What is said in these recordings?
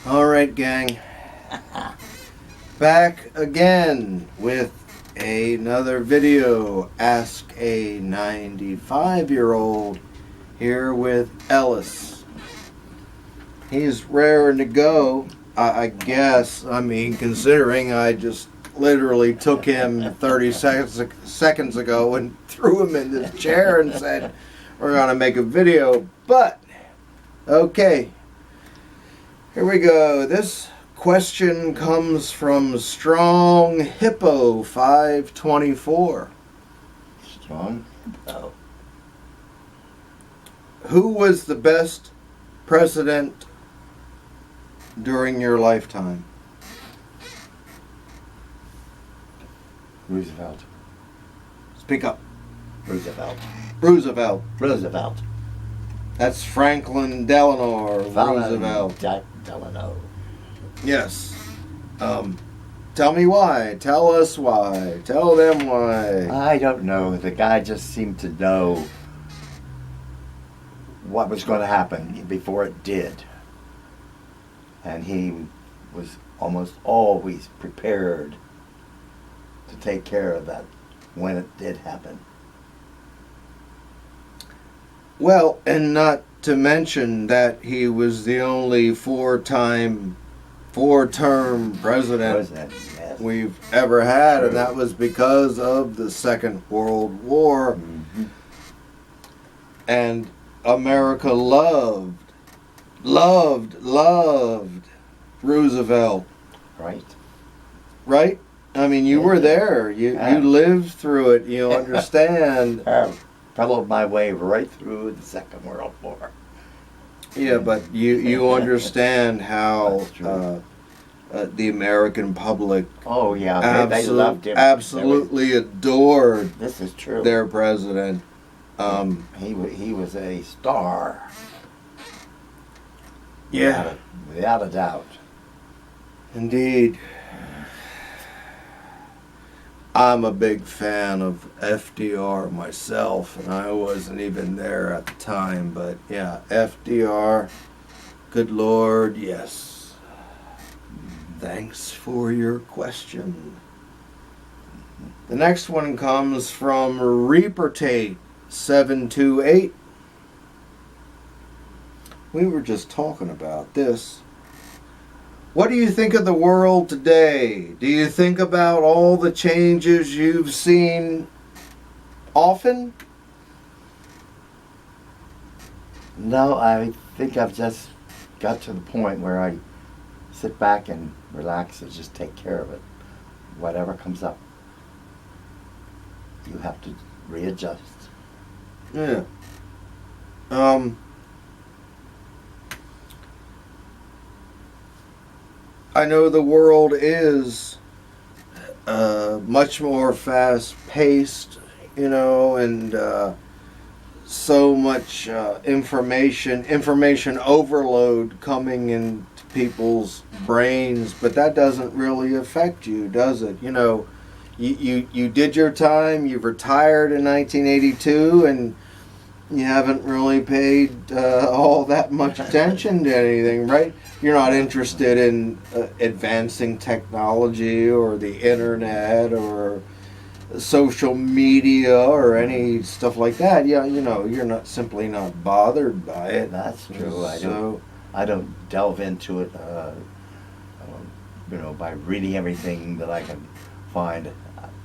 Alright, gang. Back again with another video. Ask a 95-year-old here with Ellis. He's raring to go, I guess. I mean, considering I just literally took him 30 seconds ago and threw him in this chair and said, we're going to make a video. But, okay. Here we go. This question comes from Strong Hippo 524. Strong Hippo. Who was the best president during your lifetime? Roosevelt. Speak up. Roosevelt. Roosevelt. Roosevelt. That's Franklin Delano Roosevelt. Delano. Yes. Tell me why. Tell us why. Tell them why. I don't know. The guy just seemed to know what was going to happen before it did. And he was almost always prepared to take care of that when it did happen. Well, and not to mention that he was the only four-term president Yes. we've ever had, and that was because of the Second World War. Mm-hmm. And America loved Roosevelt. Right? Right? I mean, you were there. You lived through it. You understand. Followed my way right through the Second World War. Yeah, but you understand how the American public oh yeah, they loved him. Absolutely adored This is true. their president. He was a star. Yeah, without a doubt. indeed. I'm a big fan of FDR myself, and I wasn't even there at the time, but yeah, FDR, good Lord, yes. Thanks for your question. The next one comes from Reapertate728. We were just talking about this. What do you think of the world today? Do you think about all the changes you've seen often? No, I think I've just got to the point where I sit back and relax and just take care of it. Whatever comes up, you have to readjust. Yeah. I know the world is much more fast-paced, you know, and so much information overload coming into people's brains, but that doesn't really affect you, does it? You know, you did your time, you've retired in 1982, and you haven't really paid all that much attention to anything, right? You're not interested in advancing technology or the internet or social media or any stuff like that. Yeah, you know, you're not simply not bothered by it. That's true. So, I don't delve into it, you know, by reading everything that I can find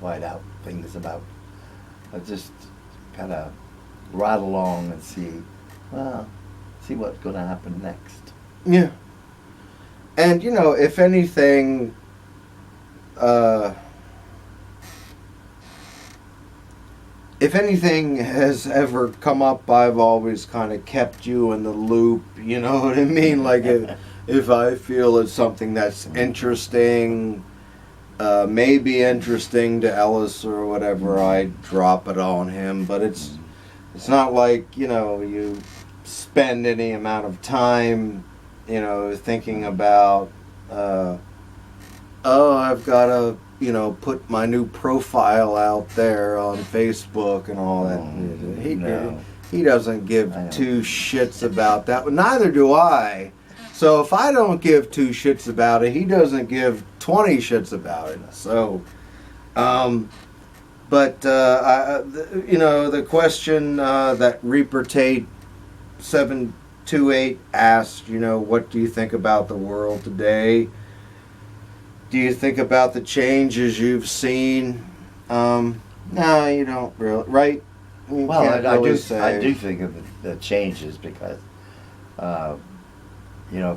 out things about. I just kind of ride along and see what's going to happen next. yeah. And, you know, if anything, has ever come up, I've always kind of kept you in the loop, you know what I mean? Like, if I feel it's something that's interesting, maybe interesting to Ellis or whatever, I drop it on him. But it's not like, you know, you spend any amount of time, you know, thinking about, I've got to, you know, put my new profile out there on Facebook and all that. He doesn't give two shits about that. But neither do I. So if I don't give 2 shits about it, he doesn't give 20 shits about it. So, the question that Reaper Tate 728 asked, what do you think about the world today? Do you think about the changes you've seen? No, you don't really, right? You Well, can't I really do. say. I do think of the changes because,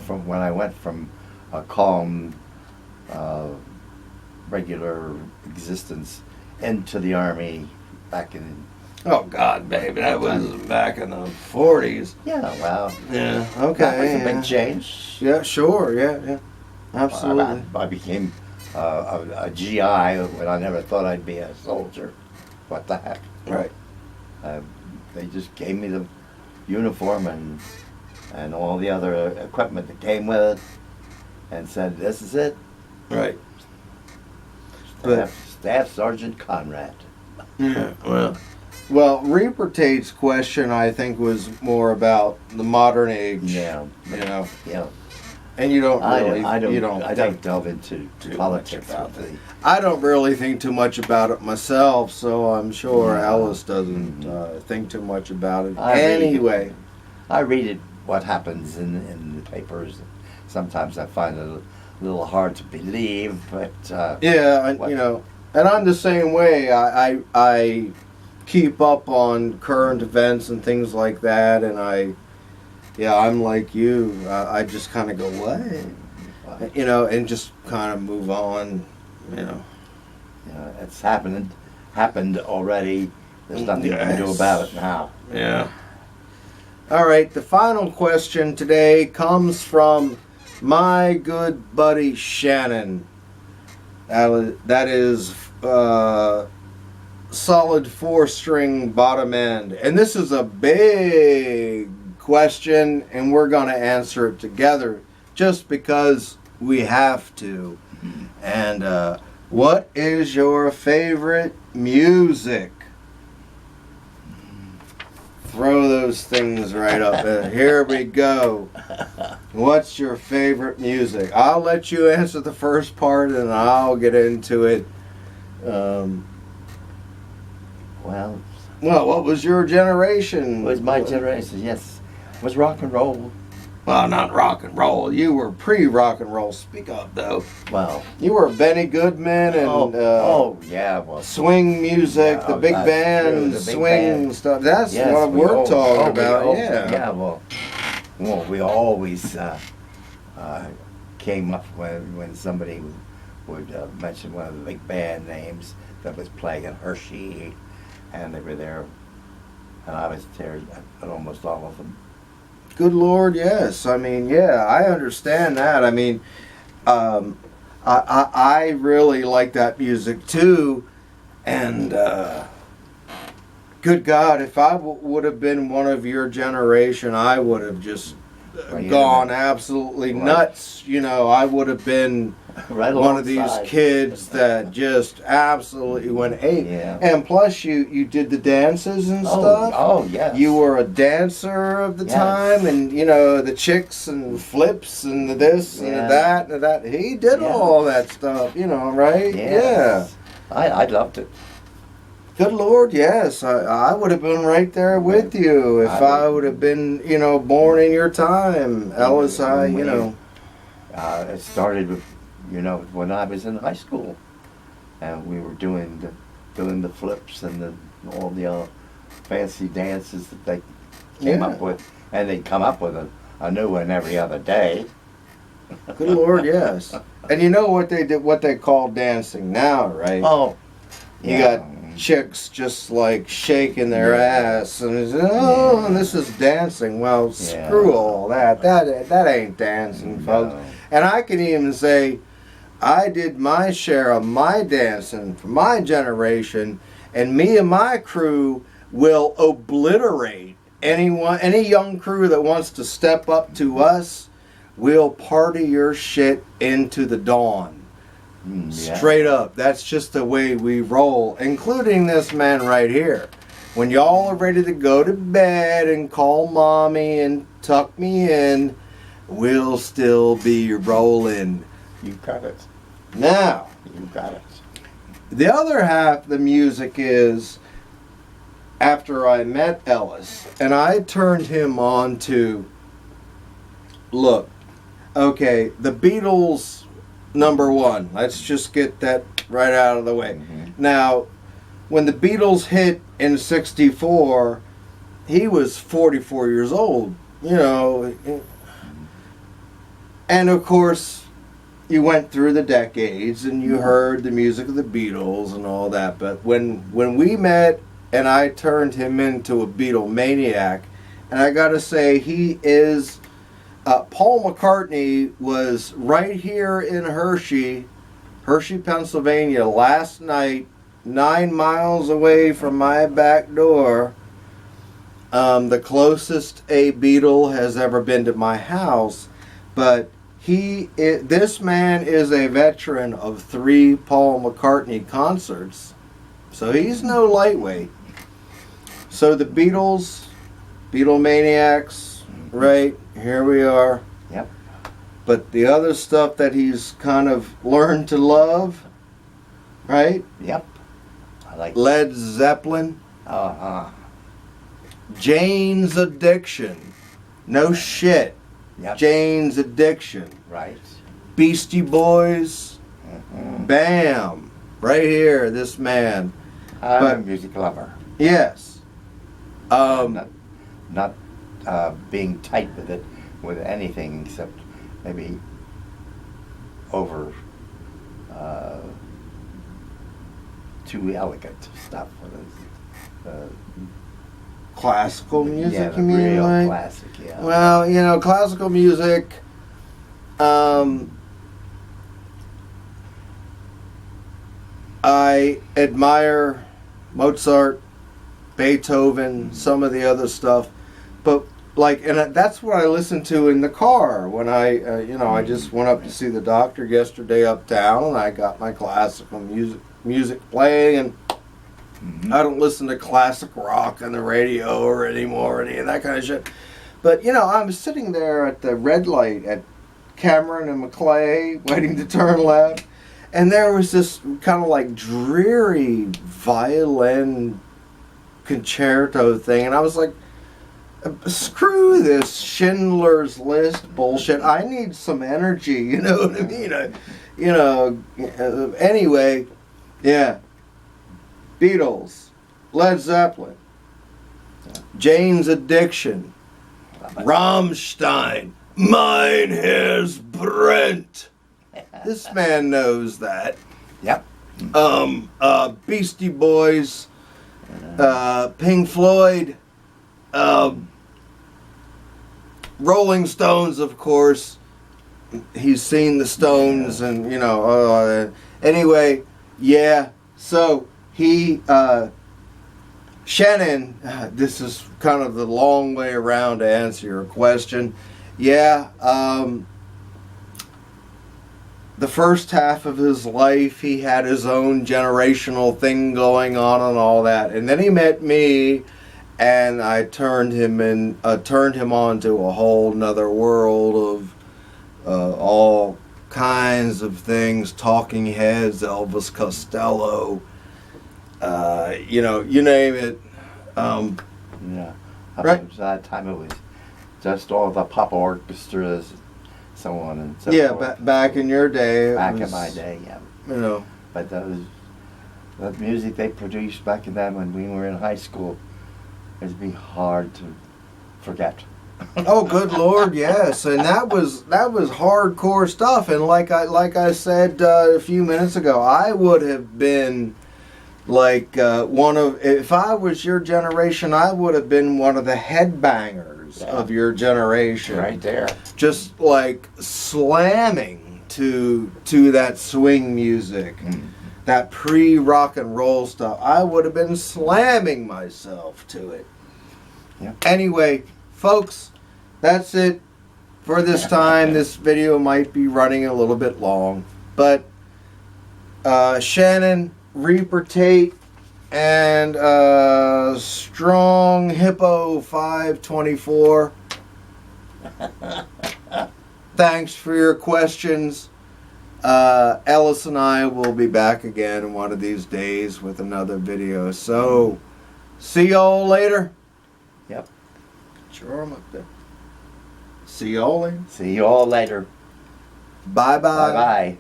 from when I went from a calm, regular existence into the Army back in. Oh God, baby, that was back in the 40s. Yeah, well. Yeah. Okay. That was a yeah. big change. Yeah. Sure. Yeah. Absolutely. I became a GI when I never thought I'd be a soldier. What the heck? Right. They just gave me the uniform and all the other equipment that came with it, and said, "This is it." Right. Staff Sergeant Conrad. Yeah. Well, Reaper Tate's question, I think, was more about the modern age. Yeah. Yeah. And you don't really. I you don't think delve into too politics much about with the. I don't really think too much about it myself, so I'm sure Ellis doesn't think too much about it. Anyway. I read it, what happens in the papers. Sometimes I find it a little hard to believe, but... and I'm the same way. I keep up on current events and things like that, and I'm like you. I just kind of go, what? And just kind of move on, It's happened already. There's nothing you can do about it now. Yeah. All right, the final question today comes from my good buddy Shannon. That is solid 4-string bottom end. And this is a big question, and we're going to answer it together just because we have to. And what is your favorite music? Throw those things right up there. Here we go. What's your favorite music? I'll let you answer the first part and I'll get into it. Well, what was your generation? It was my generation, yes. It was rock and roll. Well, not rock and roll. You were pre-rock and roll. Speak up, though. Well, you were Benny Goodman and swing music, the big band, swing stuff. That's what we're talking about. We always came up when somebody would mention one of the big band names that was playing in Hershey, and they were there, and I was there at almost all of them. Good Lord, yes. I mean, I understand that. I mean, I really like that music too, and good God, if I would have been one of your generation, I would have just gone absolutely nuts. I would have been one of these kids that just absolutely went ape. Yeah. And plus, you did the dances and stuff. Oh, yes. You were a dancer of the time, and the chicks and flips and the this and the that and that. He did all that stuff, right? Yes. Yeah. I loved it. Good Lord, yes. I would have been right there with you if I would have been, born in your time. Ellis, It started with, when I was in high school, and we were doing the flips and all the fancy dances that they came up with, and they'd come up with a new one every other day. Good Lord, yes. And you know what they did? What they call dancing now, right? Oh, you got chicks just like shaking their ass and and this is dancing. Well, screw all that. That ain't dancing, folks. And I can even say I did my share of my dancing for my generation, and me and my crew will obliterate any young crew that wants to step up to us. We'll party your shit into the dawn. Straight up. That's just the way we roll, including this man right here. When y'all are ready to go to bed and call mommy and tuck me in, we'll still be rolling. You got it. Now, You got it. the other half of the music is after I met Ellis, and I turned him on to, look, okay, the Beatles, number one. Let's just get that right out of the way. Now, when the Beatles hit in '64, he was 44 years old, you know. And of course, you went through the decades and you heard the music of the Beatles and all that. But when we met and I turned him into a Beatlemaniac, and I got to say, he is... Paul McCartney was right here in Hershey, Pennsylvania, last night, 9 miles away from my back door. The closest a Beatle has ever been to my house, but this man is a veteran of 3 Paul McCartney concerts, so he's no lightweight. So the Beatles, Beatlemaniacs, right? Here we are. Yep. But the other stuff that he's kind of learned to love, right? Yep. I like Led Zeppelin. Jane's Addiction. No shit. Yep. Jane's Addiction. Right. Beastie Boys. Bam. Right here, this man. I'm But- a music lover. Yes. Not being tight with anything except maybe over too elegant stuff. Classical music, Yeah, you mean? real Like? classic. Yeah. Well, you know, classical music, I admire Mozart, Beethoven, some of the other stuff, but like, and that's what I listen to in the car when I just went up to see the doctor yesterday uptown, and I got my classical music playing, and I don't listen to classic rock on the radio or anymore, or any of that kind of shit. But, you know, I'm sitting there at the red light at Cameron and Maclay, waiting to turn left, and there was this kind of like dreary violin concerto thing, and I was like, screw this Schindler's List bullshit. I need some energy, you know what I mean? Anyway, yeah. Beatles, Led Zeppelin, Jane's Addiction, Rammstein, Mein Herz brennt. This man knows that. Yep. Beastie Boys, Pink Floyd, Rolling Stones, of course. He's seen the Stones, and anyway, yeah. So he, Shannon, this is kind of the long way around to answer your question. Yeah, the first half of his life, he had his own generational thing going on and all that, and then he met me, and I turned him on to a whole nother world of all kinds of things, Talking Heads, Elvis Costello, you name it. Yeah. Right. At that time it was just all the pop orchestras, so on and so Yeah, forth. back in your day. Back in my day, yeah. You know. But the music they produced back then when we were in high school, it'd be hard to forget. Oh, good Lord, yes, and that was hardcore stuff. And like I said a few minutes ago, I would have been like if I was your generation, I would have been one of the headbangers of your generation, Right there. just like slamming to that swing music, that pre-rock and roll stuff. I would have been slamming myself to it. Yeah. Anyway, folks, that's it for this time. This video might be running a little bit long, but Shannon, Reaper Tate, and Strong Hippo 524. Thanks for your questions. Ellis and I will be back again one of these days with another video. So, see y'all later. Yep. Sure, I'm up there. See y'all later. See you all later. Bye-bye. Bye-bye.